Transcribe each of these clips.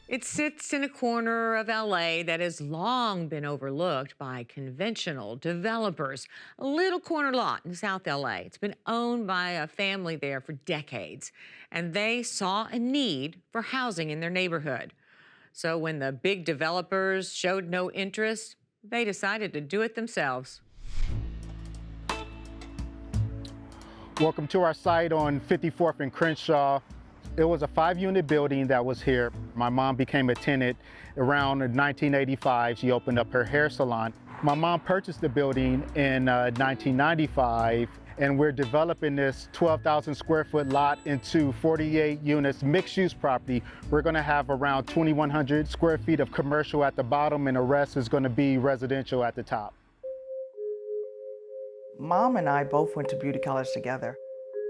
It sits in a corner of LA that has long been overlooked by conventional developers. A little corner lot in South LA. It's been owned by a family there for decades, and they saw a need for housing in their neighborhood. So when the big developers showed no interest, they decided to do it themselves. Welcome to our site on 54th and Crenshaw. It was a 5-unit building that was here. My mom became a tenant around 1985. She opened up her hair salon. My mom purchased the building in 1995, and we're developing this 12,000 square foot lot into 48 units, mixed use property. We're gonna have around 2,100 square feet of commercial at the bottom, and the rest is gonna be residential at the top. Mom and I both went to beauty college together.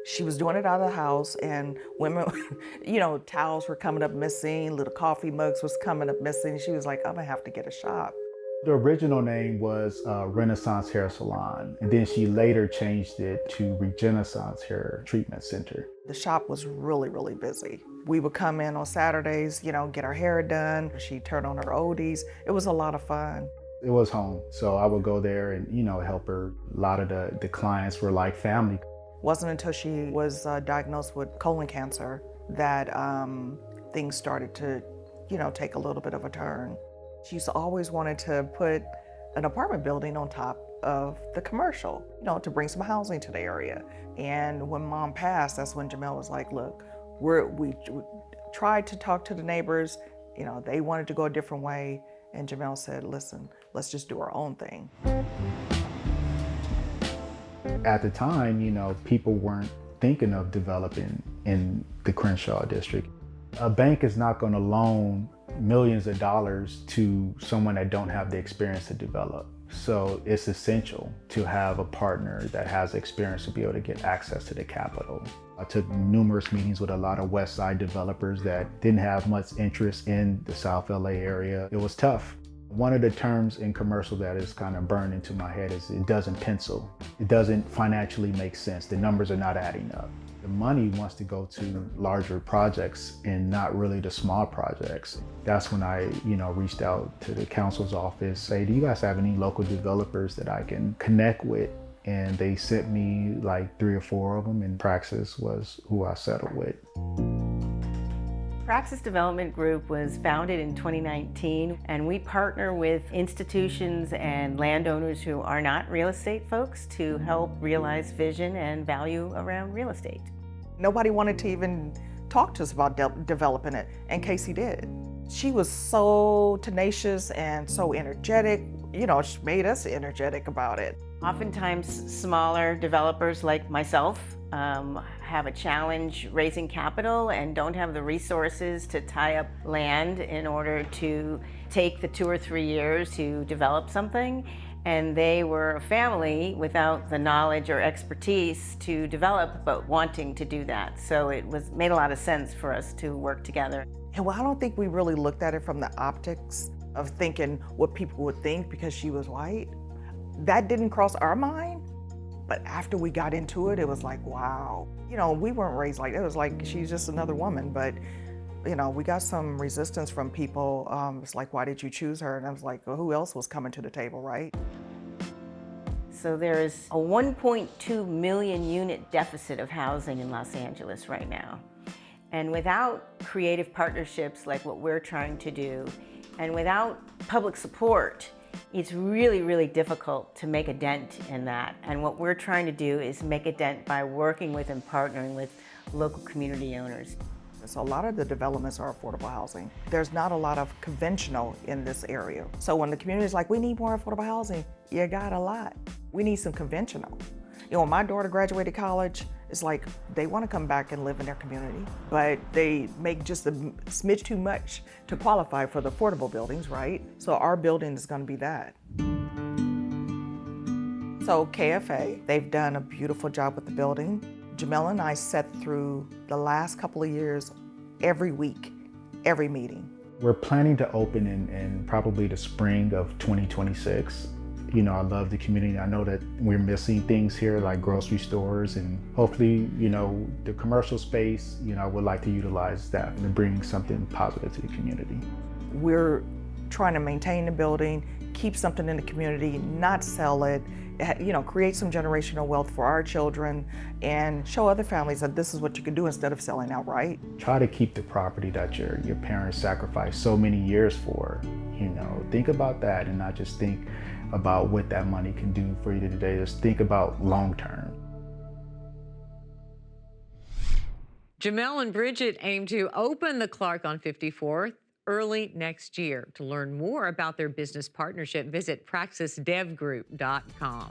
She was doing it out of the house, and women, towels were coming up missing, little coffee mugs was coming up missing. She was like, I'm gonna have to get a shop. The original name was Renaissance Hair Salon, and then she later changed it to Regenaissance Hair Treatment Center. The shop was really, really busy. We would come in on Saturdays, get our hair done. She'd turn on her oldies. It was a lot of fun. It was home, so I would go there and, help her. A lot of the clients were like family. Wasn't until she was diagnosed with colon cancer that things started to, take a little bit of a turn. She's always wanted to put an apartment building on top of the commercial, to bring some housing to the area. And when Mom passed, that's when Jamial was like, look, we tried to talk to the neighbors, they wanted to go a different way. And Jamial said, listen, let's just do our own thing. At the time, people weren't thinking of developing in the Crenshaw district. A bank is not going to loan millions of dollars to someone that don't have the experience to develop. So it's essential to have a partner that has experience to be able to get access to the capital. I took numerous meetings with a lot of West Side developers that didn't have much interest in the South LA area. It was tough. One of the terms in commercial that is kind of burned into my head is it doesn't pencil. It doesn't financially make sense. The numbers are not adding up. The money wants to go to larger projects and not really the small projects. That's when I, reached out to the council's office, say, do you guys have any local developers that I can connect with? And they sent me like 3 or 4 of them, and Praxis was who I settled with. Praxis Development Group was founded in 2019, and we partner with institutions and landowners who are not real estate folks to help realize vision and value around real estate. Nobody wanted to even talk to us about developing it, and Casey did. She was so tenacious and so energetic. She made us energetic about it. Oftentimes, smaller developers like myself have a challenge raising capital and don't have the resources to tie up land in order to take the 2 or 3 years to develop something. And they were a family without the knowledge or expertise to develop, but wanting to do that. So it made a lot of sense for us to work together. And well, I don't think we really looked at it from the optics of thinking what people would think because she was white. That didn't cross our mind. But after we got into it, it was like, wow. We weren't raised like that. It was like, she's just another woman. But, we got some resistance from people. It's like, why did you choose her? And I was like, well, who else was coming to the table, right? So there is a 1.2 million unit deficit of housing in Los Angeles right now. And without creative partnerships like what we're trying to do, and without public support, it's really, really difficult to make a dent in that. And what we're trying to do is make a dent by working with and partnering with local community owners. So a lot of the developments are affordable housing. There's not a lot of conventional in this area. So when the community is like, we need more affordable housing, you got a lot. We need some conventional. When my daughter graduated college, it's like they want to come back and live in their community, but they make just a smidge too much to qualify for the affordable buildings, right? So our building is going to be that. So KFA, they've done a beautiful job with the building. Jamial and I sat through the last couple of years every week, every meeting. We're planning to open in probably the spring of 2026. I love the community. I know that we're missing things here like grocery stores, and hopefully, the commercial space, I would like to utilize that and bring something positive to the community. We're trying to maintain the building, keep something in the community, not sell it, create some generational wealth for our children and show other families that this is what you can do instead of selling outright. Try to keep the property that your parents sacrificed so many years for. Think about that and not just think about what that money can do for you today. Just think about long term. Jamial and Bridget aim to open the Clark on 54th early next year. To learn more about their business partnership, visit praxisdevgroup.com.